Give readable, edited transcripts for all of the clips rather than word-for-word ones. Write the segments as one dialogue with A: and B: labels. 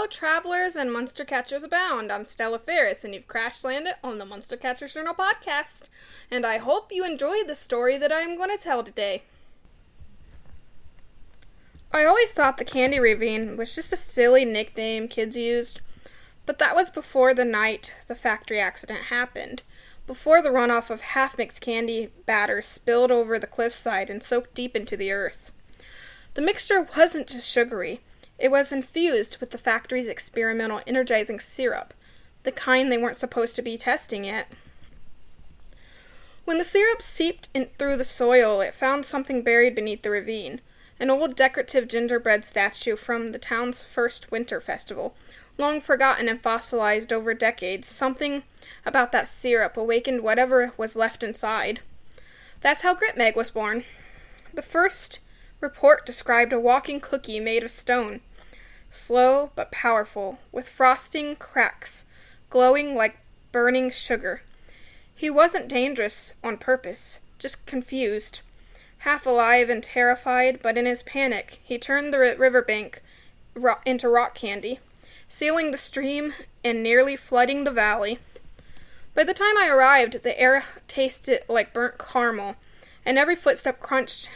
A: Hello, travelers and monster catchers abound. I'm Stella Ferris, and you've crash landed on the Monster Catchers Journal podcast. And I hope you enjoyed the story that I am going to tell today. I always thought the Candy Ravine was just a silly nickname kids used, but that was before the night the factory accident happened, before the runoff of half-mixed candy batter spilled over the cliffside and soaked deep into the earth. The mixture wasn't just sugary. It was infused with the factory's experimental energizing syrup, the kind they weren't supposed to be testing yet. When the syrup seeped in through the soil, it found something buried beneath the ravine, an old decorative gingerbread statue from the town's first winter festival, long forgotten and fossilized over decades. Something about that syrup awakened whatever was left inside. That's how Gritmeg was born. The first report described a walking cookie made of stone, slow but powerful, with frosting cracks, glowing like burning sugar. He wasn't dangerous on purpose, just confused, half alive and terrified, but in his panic, he turned the riverbank into rock candy, sealing the stream and nearly flooding the valley. By the time I arrived, the air tasted like burnt caramel, and every footstep crunched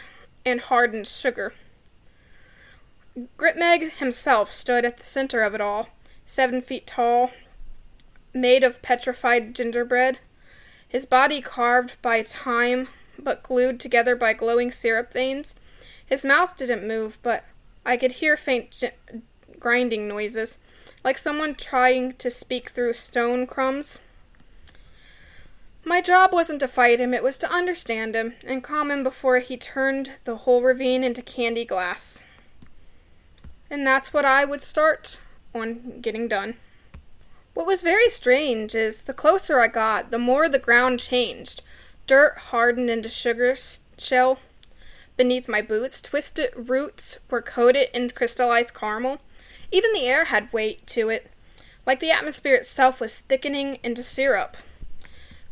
A: and hardened sugar. Gritmeg himself stood at the center of it all, 7 feet tall, made of petrified gingerbread, his body carved by time but glued together by glowing syrup veins. His mouth didn't move, but I could hear faint grinding noises, like someone trying to speak through stone crumbs. My job wasn't to fight him, it was to understand him, and calm him before he turned the whole ravine into candy glass. And that's what I would start on getting done. What was very strange is the closer I got, the more the ground changed. Dirt hardened into sugar shell beneath my boots. Twisted roots were coated in crystallized caramel. Even the air had weight to it, like the atmosphere itself was thickening into syrup.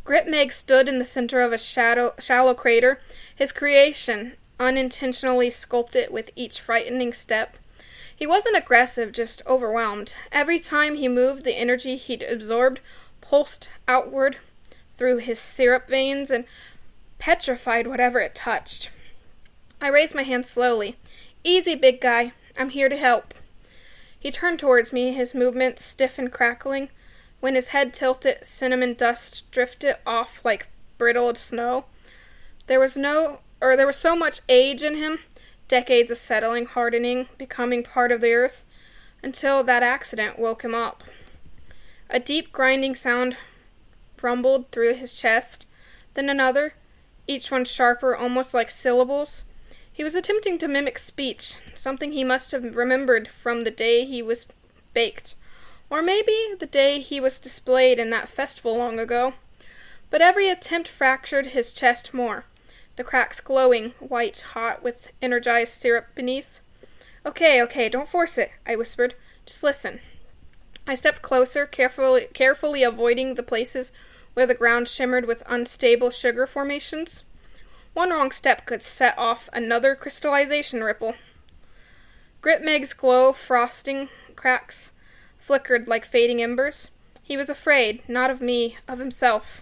A: Gritmeg stood in the center of a shallow crater, his creation unintentionally sculpted with each frightening step. He wasn't aggressive, just overwhelmed. Every time he moved, the energy he'd absorbed pulsed outward through his syrup veins and petrified whatever it touched. I raised my hand slowly. "Easy, big guy. I'm here to help." He turned towards me, his movements stiff and crackling. When his head tilted, cinnamon dust drifted off like brittled snow. There was so much age in him, decades of settling, hardening, becoming part of the earth, until that accident woke him up. A deep grinding sound rumbled through his chest, then another, each one sharper, almost like syllables. He was attempting to mimic speech, something he must have remembered from the day he was baked. Or maybe the day he was displayed in that festival long ago. But every attempt fractured his chest more, the cracks glowing, white hot with energized syrup beneath. Okay, don't force it," I whispered. "Just listen." I stepped closer, carefully avoiding the places where the ground shimmered with unstable sugar formations. One wrong step could set off another crystallization ripple. Gritmeg's glow frosting cracks flickered like fading embers. He was afraid, not of me, of himself.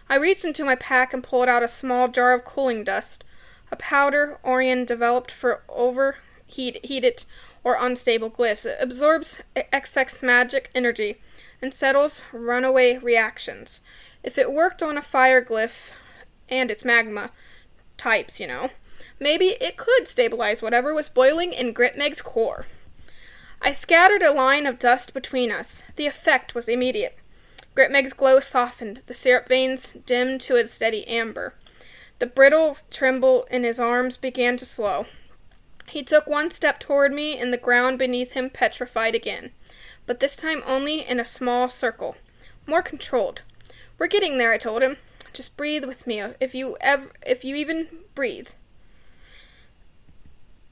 A: I reached into my pack and pulled out a small jar of cooling dust, a powder Orion developed for overheated or unstable glyphs. It absorbs excess magic energy and settles runaway reactions. If it worked on a fire glyph, and its magma types, maybe it could stabilize whatever was boiling in Gritmeg's core. I scattered a line of dust between us. The effect was immediate. Gritmeg's glow softened, the syrup veins dimmed to a steady amber. The brittle tremble in his arms began to slow. He took one step toward me, and the ground beneath him petrified again, but this time only in a small circle, more controlled. "We're getting there," I told him. "Just breathe with me, if you even breathe."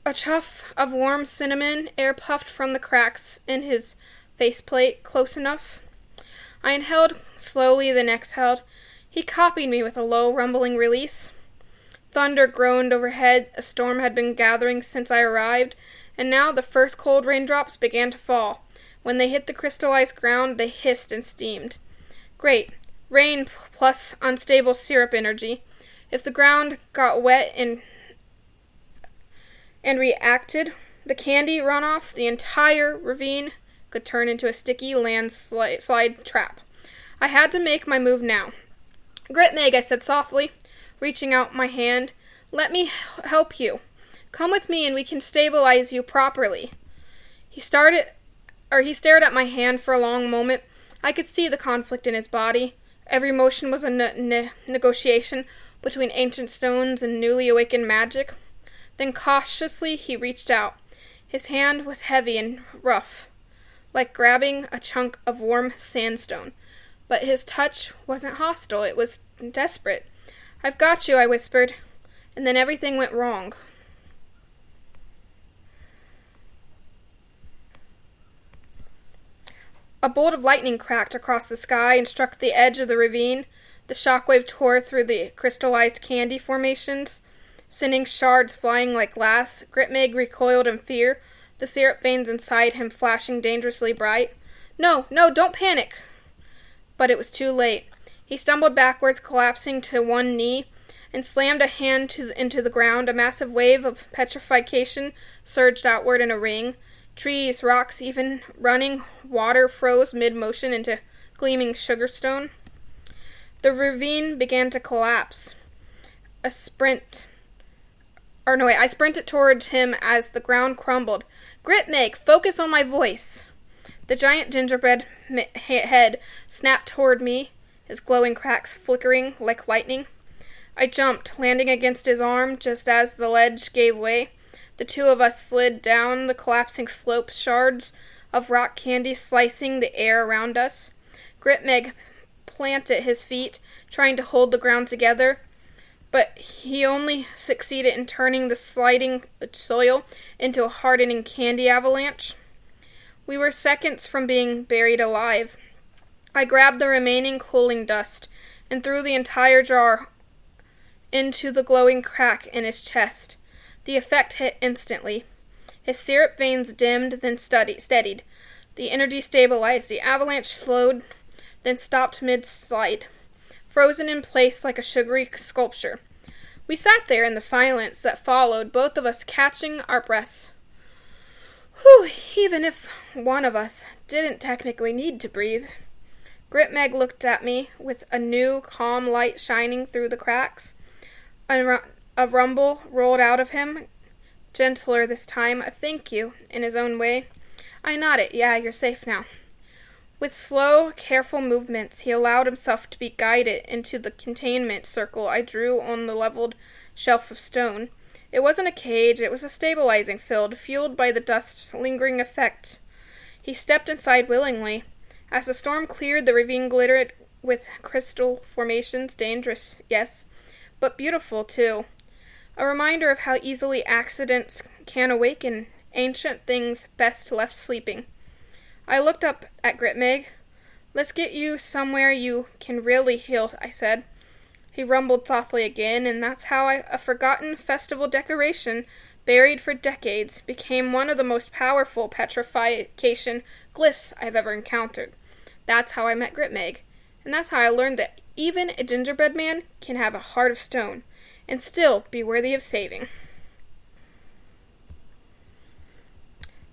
A: A chuff of warm cinnamon air puffed from the cracks in his faceplate, close enough. I inhaled slowly, then exhaled. He copied me with a low, rumbling release. Thunder groaned overhead. A storm had been gathering since I arrived, and now the first cold raindrops began to fall. When they hit the crystallized ground, they hissed and steamed. Great. Rain plus unstable syrup energy. If the ground got wet and reacted, the candy runoff, the entire ravine could turn into a sticky landslide trap. I had to make my move now. Gritmeg, I said softly, reaching out my hand. Let me help you. Come with me and we can stabilize you properly. He stared at my hand for a long moment. I could see the conflict in his body. Every motion was a negotiation between ancient stones and newly awakened magic. Then cautiously he reached out. His hand was heavy and rough, like grabbing a chunk of warm sandstone. But his touch wasn't hostile, it was desperate. I've got you, I whispered, and then everything went wrong. A bolt of lightning cracked across the sky and struck the edge of the ravine. The shockwave tore through the crystallized candy formations, sending shards flying like glass. Gritmeg recoiled in fear, the syrup veins inside him flashing dangerously bright. No, don't panic! But it was too late. He stumbled backwards, collapsing to one knee, and slammed a hand into the ground. A massive wave of petrification surged outward in a ring. Trees, rocks, even running water froze mid-motion into gleaming sugarstone. The ravine began to collapse. I sprinted towards him as the ground crumbled. Gritmeg, focus on my voice. The giant gingerbread head snapped toward me, his glowing cracks flickering like lightning. I jumped, landing against his arm just as the ledge gave way. The two of us slid down the collapsing slope, shards of rock candy slicing the air around us. Gritmeg planted his feet, trying to hold the ground together, but he only succeeded in turning the sliding soil into a hardening candy avalanche. We were seconds from being buried alive. I grabbed the remaining cooling dust and threw the entire jar into the glowing crack in his chest. The effect hit instantly. His syrup veins dimmed, then steadied. The energy stabilized. The avalanche slowed, then stopped mid-slide, frozen in place like a sugary sculpture. We sat there in the silence that followed, both of us catching our breaths. Whew, even if one of us didn't technically need to breathe. Gritmeg looked at me with a new, calm light shining through the cracks. A rumble rolled out of him, gentler this time, a thank you, in his own way. I nodded. Yeah, you're safe now. With slow, careful movements, he allowed himself to be guided into the containment circle I drew on the leveled shelf of stone. It wasn't a cage, it was a stabilizing field, fueled by the dust's lingering effect. He stepped inside willingly. As the storm cleared, the ravine glittered with crystal formations, dangerous, yes, but beautiful, too. A reminder of how easily accidents can awaken ancient things best left sleeping. I looked up at Gritmeg. Let's get you somewhere you can really heal, I said. He rumbled softly again, and that's how a forgotten festival decoration, buried for decades, became one of the most powerful petrification glyphs I've ever encountered. That's how I met Gritmeg, and that's how I learned that even a gingerbread man can have a heart of stone, and still be worthy of saving.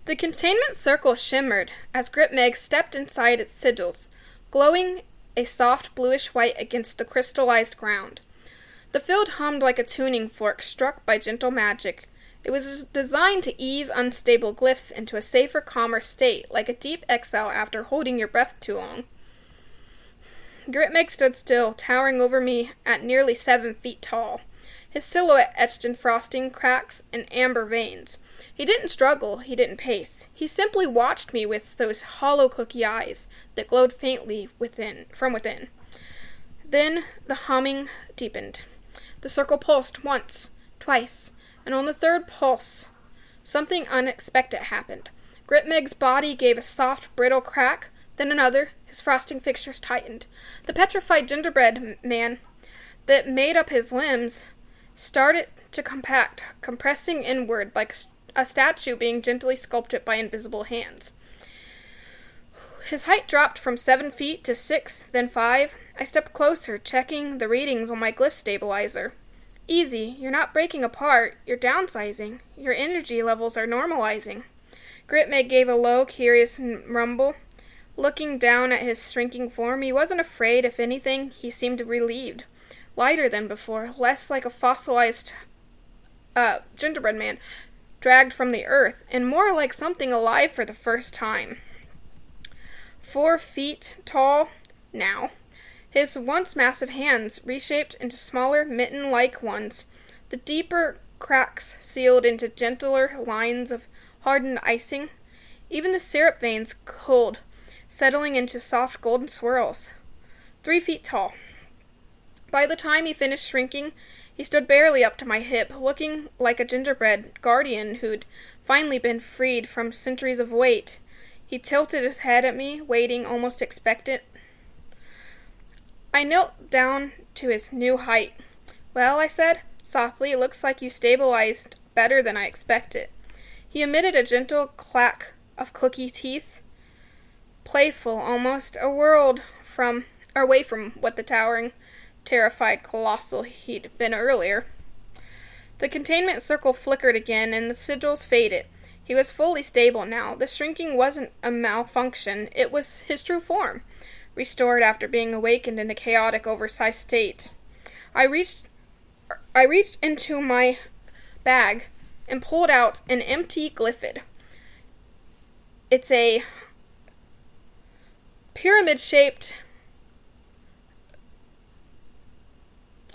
A: The containment circle shimmered as Gritmeg stepped inside its sigils, glowing a soft bluish-white against the crystallized ground. The field hummed like a tuning fork struck by gentle magic. It was designed to ease unstable glyphs into a safer, calmer state, like a deep exhale after holding your breath too long. Gritmeg stood still, towering over me at nearly 7 feet tall, his silhouette etched in frosting cracks and amber veins. He didn't struggle, he didn't pace. He simply watched me with those hollow cookie eyes that glowed faintly from within. Then the humming deepened. The circle pulsed once, twice, and on the third pulse, something unexpected happened. Gritmeg's body gave a soft, brittle crack, then another. His frosting fixtures tightened. The petrified gingerbread man that made up his limbs started to compact, compressing inward like a statue being gently sculpted by invisible hands. His height dropped from 7 feet to 6, then 5. I stepped closer, checking the readings on my glyph stabilizer. Easy, you're not breaking apart, you're downsizing. Your energy levels are normalizing. Gritmeg gave a low, curious rumble. Looking down at his shrinking form, he wasn't afraid. If anything, he seemed relieved. Lighter than before, less like a fossilized gingerbread man dragged from the earth, and more like something alive for the first time. 4 feet tall now. His once massive hands reshaped into smaller, mitten-like ones, the deeper cracks sealed into gentler lines of hardened icing, even the syrup veins cold, settling into soft golden swirls. 3 feet tall. By the time he finished shrinking, he stood barely up to my hip, looking like a gingerbread guardian who'd finally been freed from centuries of weight. He tilted his head at me, waiting, almost expectant. I knelt down to his new height. "Well," I said, softly, "it looks like you stabilized better than I expected." He emitted a gentle clack of cookie teeth, playful almost, a world away from what the towering, terrified colossal he'd been earlier. The containment circle flickered again, and the sigils faded. He was fully stable now. The shrinking wasn't a malfunction. It was his true form, restored after being awakened in a chaotic, oversized state. I reached into my bag and pulled out an empty glyphid. It's a pyramid-shaped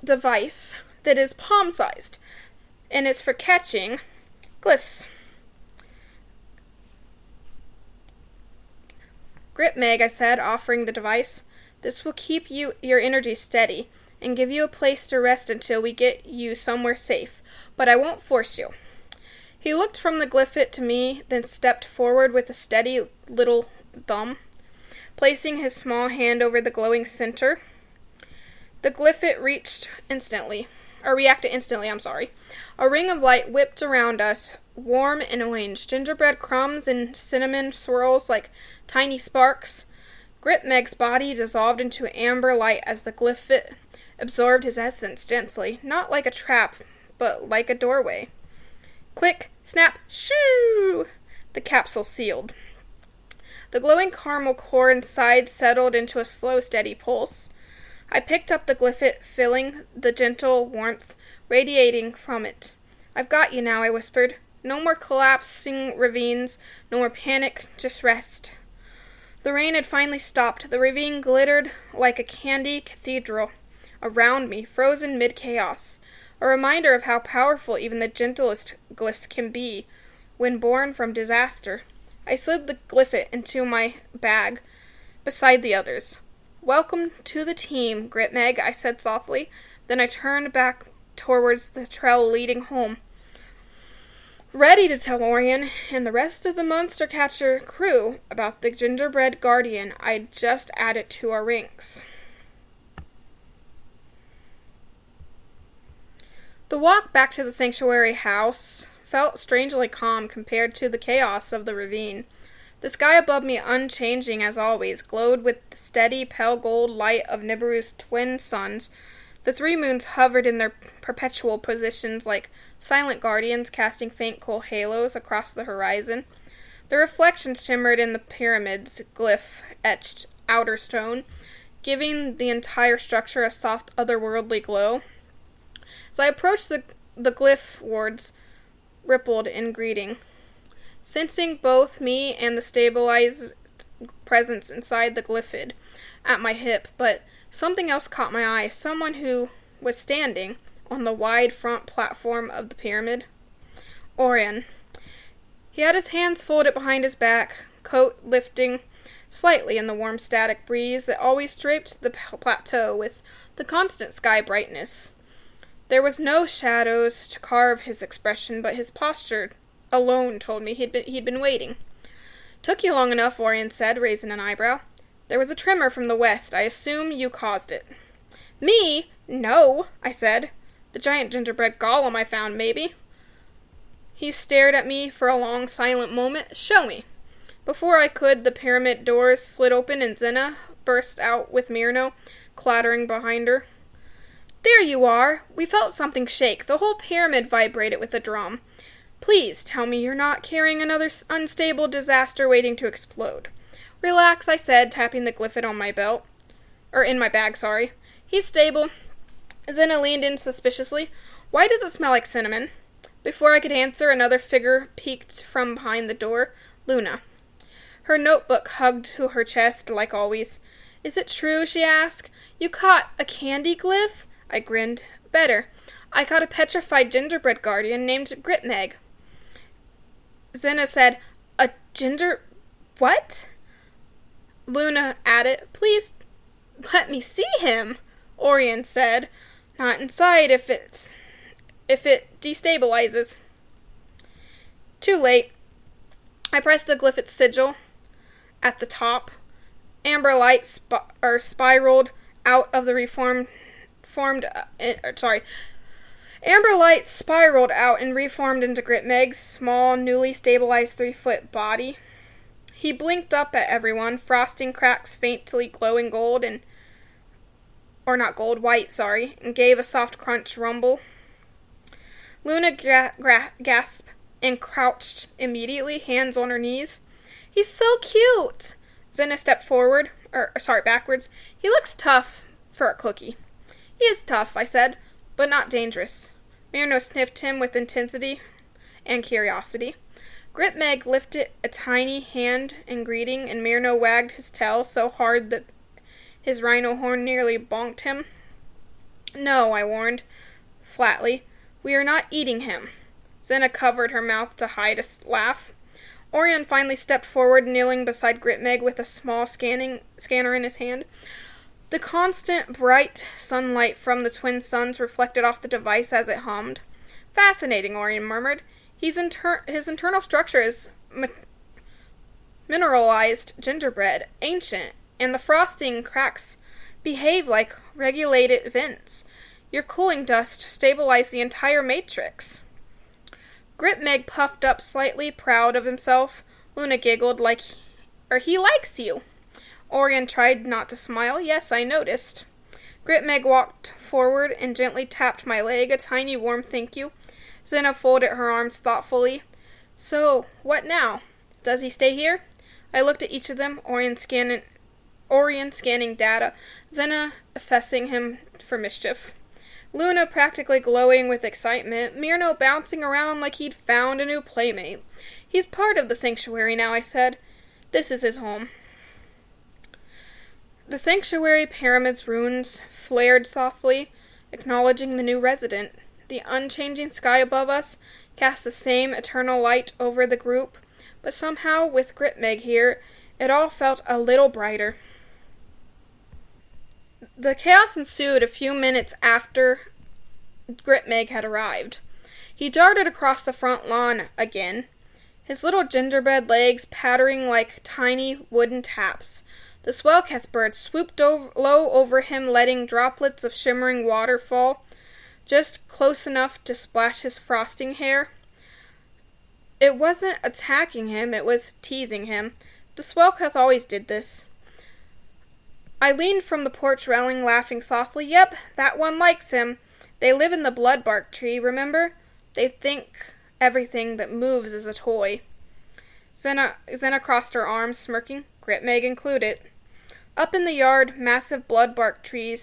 A: device that is palm-sized, and it's for catching glyphs. "Gritmeg," I said, offering the device. "This will keep your energy steady and give you a place to rest until we get you somewhere safe, but I won't force you." He looked from the glyphid to me, then stepped forward with a steady little thumb, placing his small hand over the glowing center. The glyphid reacted instantly. A ring of light whipped around us, warm and orange, gingerbread crumbs and cinnamon swirls like tiny sparks. Gritmeg's body dissolved into amber light as the glyphid absorbed his essence gently, not like a trap, but like a doorway. Click, snap, shoo! The capsule sealed. The glowing caramel core inside settled into a slow, steady pulse. I picked up the glyphid, feeling the gentle warmth radiating from it. "I've got you now," I whispered. "No more collapsing ravines, no more panic, just rest." The rain had finally stopped. The ravine glittered like a candy cathedral around me, frozen mid-chaos, a reminder of how powerful even the gentlest glyphs can be when born from disaster. I slid the glyphid into my bag beside the others. "Welcome to the team, Gritmeg," I said softly. Then I turned back towards the trail leading home, ready to tell Orion and the rest of the monster catcher crew about the gingerbread guardian I'd just added to our ranks. The walk back to the sanctuary house felt strangely calm compared to the chaos of the ravine. The sky above me, unchanging as always, glowed with the steady, pale gold light of Nibiru's twin suns. The 3 moons hovered in their perpetual positions like silent guardians, casting faint cool halos across the horizon. The reflections shimmered in the pyramid's glyph-etched outer stone, giving the entire structure a soft, otherworldly glow. As I approached, the glyph wards rippled in greeting, sensing both me and the stabilized presence inside the glyphid at my hip, but something else caught my eye, someone who was standing on the wide front platform of the pyramid. Orion. He had his hands folded behind his back, coat lifting slightly in the warm static breeze that always draped the plateau with the constant sky brightness. There was no shadows to carve his expression, but his posture alone told me he'd been waiting. "Took you long enough," Orion said, raising an eyebrow. "There was a tremor from the west. I assume you caused it." "Me? No," I said. "The giant gingerbread golem I found, maybe." He stared at me for a long, silent moment. "Show me." Before I could, the pyramid doors slid open and Zena burst out with Myrno clattering behind her. There you are! We felt something shake. The whole pyramid vibrated with the drum. Please tell me you're not carrying another unstable disaster waiting to explode. Relax, I said, tapping the glyphid on my belt. In my bag, sorry. He's stable. Zena leaned in suspiciously. Why does it smell like cinnamon? Before I could answer, another figure peeked from behind the door. Luna. Her notebook hugged to her chest, like always. Is it true, she asked. You caught a candy glyph? I grinned. Better. I caught a petrified gingerbread guardian named Gritmeg. Zena said, a what? Luna added, please let me see him, Orion said. Not inside if it destabilizes. Too late. I pressed the glyphid sigil at the top. Amber light spiraled out of the Amber light spiraled out and reformed into Gritmeg's small, newly stabilized 3-foot body. He blinked up at everyone, frosting cracks faintly glowing white, and gave a soft crunch rumble. Luna gasped and crouched immediately, hands on her knees. He's so cute! Zena stepped backwards. He looks tough for a cookie. He is tough, I said, but not dangerous. Myrno sniffed him with intensity and curiosity. Gritmeg lifted a tiny hand in greeting, and Myrno wagged his tail so hard that his rhino horn nearly bonked him. No, I warned, flatly. We are not eating him. Zena covered her mouth to hide a laugh. Orion finally stepped forward, kneeling beside Gritmeg with a small scanner in his hand. The constant bright sunlight from the twin suns reflected off the device as it hummed. Fascinating, Orion murmured. His internal structure is mineralized gingerbread, ancient, and the frosting cracks behave like regulated vents. Your cooling dust stabilized the entire matrix. Gritmeg puffed up slightly, proud of himself. Luna giggled he likes you. Orion tried not to smile. Yes, I noticed. Gritmeg walked forward and gently tapped my leg, a tiny warm thank you. Zena folded her arms thoughtfully. So, what now? Does he stay here? I looked at each of them, Orion scanning data, Zena assessing him for mischief. Luna practically glowing with excitement, Myrno bouncing around like he'd found a new playmate. He's part of the sanctuary now, I said. This is his home. The sanctuary pyramid's ruins flared softly, acknowledging the new resident. The unchanging sky above us cast the same eternal light over the group, but somehow, with Gritmeg here, it all felt a little brighter. The chaos ensued a few minutes after Gritmeg had arrived. He darted across the front lawn again, his little gingerbread legs pattering like tiny wooden taps. The Swell-Ceth bird swooped low over him, letting droplets of shimmering water fall, just close enough to splash his frosting hair. It wasn't attacking him, it was teasing him. The Swell-Ceth always did this. I leaned from the porch railing, laughing softly. Yep, that one likes him. They live in the bloodbark tree, remember? They think everything that moves is a toy. Zena crossed her arms, smirking, Gritmeg included. Up in the yards, massive bloodbark tree,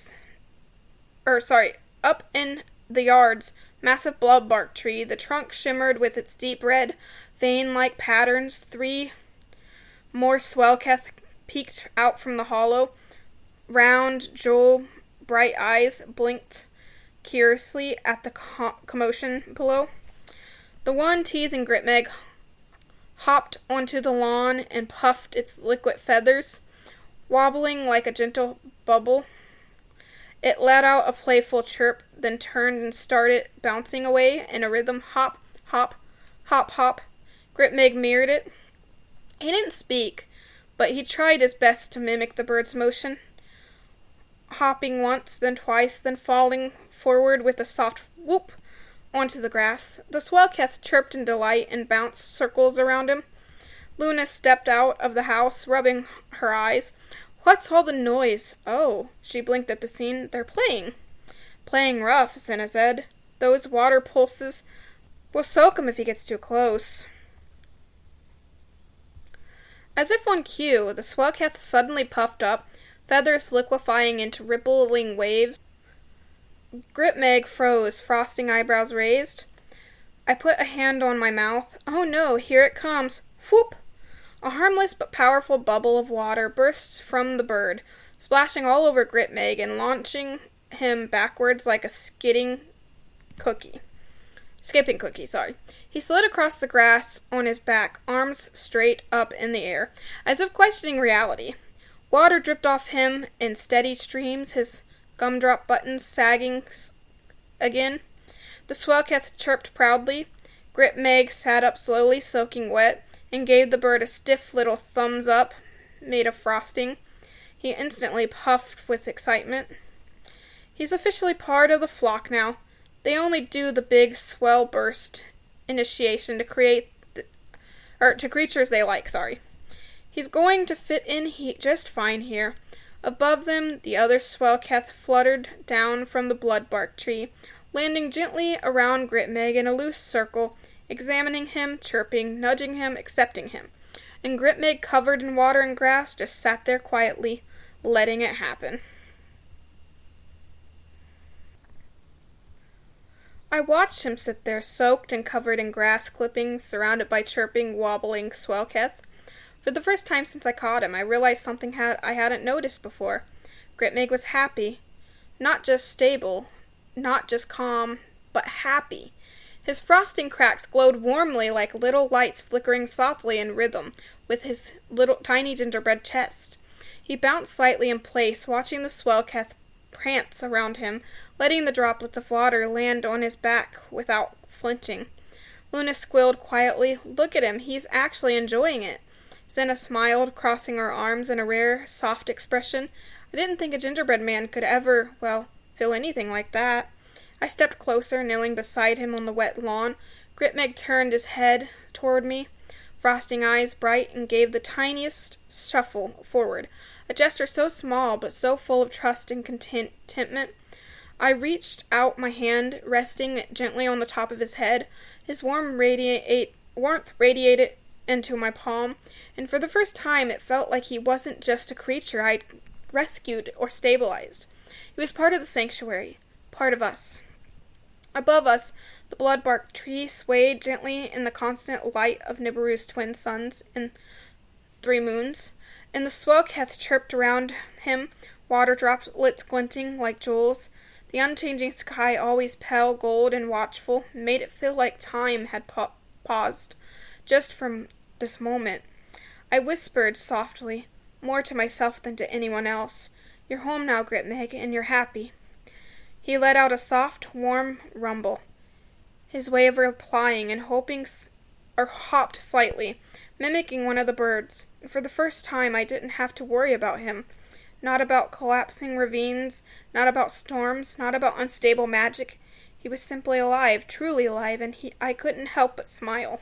A: the trunk shimmered with its deep red, vein-like patterns. 3 more Swell-Ceth peeked out from the hollow. Round, jewel-bright eyes blinked curiously at the commotion below. The one teasing Gritmeg hopped onto the lawn and puffed its liquid feathers, wobbling like a gentle bubble. It let out a playful chirp, then turned and started bouncing away in a rhythm. Hop, hop, hop, hop. Gritmeg mirrored it. He didn't speak, but he tried his best to mimic the bird's motion, hopping once, then twice, then falling forward with a soft whoop onto the grass. The Swell-Ceth chirped in delight and bounced circles around him. Luna stepped out of the house, rubbing her eyes. What's all the noise? Oh, she blinked at the scene. They're playing. Playing rough, Senna said. Those water pulses will soak him if he gets too close. As if on cue, the Swell-Ceth suddenly puffed up, feathers liquefying into rippling waves. Gritmeg froze, frosting eyebrows raised. I put a hand on my mouth. Oh no, here it comes. Whoop! A harmless but powerful bubble of water burst from the bird, splashing all over Gritmeg and launching him backwards like a skipping cookie. He slid across the grass on his back, arms straight up in the air, as if questioning reality. Water dripped off him in steady streams, his gumdrop buttons sagging again. The Swell-Ceth chirped proudly. Gritmeg sat up slowly, soaking wet, and gave the bird a stiff little thumbs up made of frosting. He instantly puffed with excitement. He's officially part of the flock now. They only do the big swell burst initiation to creatures they like, He's going to fit in just fine here. Above them, the other Swell-Ceth fluttered down from the bloodbark tree, landing gently around Gritmeg in a loose circle, examining him, chirping, nudging him, accepting him. And Gritmeg, covered in water and grass, just sat there quietly, letting it happen. I watched him sit there, soaked and covered in grass clippings, surrounded by chirping, wobbling Swell-Ceth. For the first time since I caught him, I realized something I hadn't noticed before. Gritmeg was happy. Not just stable, not just calm, but happy. His frosting cracks glowed warmly like little lights flickering softly in rhythm with his little tiny gingerbread chest. He bounced slightly in place, watching the Swell-Ceth prance around him, letting the droplets of water land on his back without flinching. Luna squealed quietly, "Look at him, he's actually enjoying it." Senna smiled, crossing her arms in a rare, soft expression. I didn't think a gingerbread man could ever, feel anything like that. I stepped closer, kneeling beside him on the wet lawn. Gritmeg turned his head toward me, frosting eyes bright, and gave the tiniest shuffle forward, a gesture so small but so full of trust and contentment. I reached out my hand, resting it gently on the top of his head. His warmth radiated into my palm, and for the first time it felt like he wasn't just a creature I'd rescued or stabilized. He was part of the sanctuary, part of us. Above us, the bloodbark tree swayed gently in the constant light of Nibiru's twin suns and 3 moons, and the Swell-Ceth chirped around him, water droplets glinting like jewels. The unchanging sky, always pale gold and watchful, made it feel like time had paused, just from this moment. I whispered softly, more to myself than to anyone else, "You're home now, Gritmeg, and you're happy." He let out a soft, warm rumble, his way of replying, and hopped slightly, mimicking one of the birds. For the first time, I didn't have to worry about him. Not about collapsing ravines, not about storms, not about unstable magic. He was simply alive, truly alive, and I couldn't help but smile.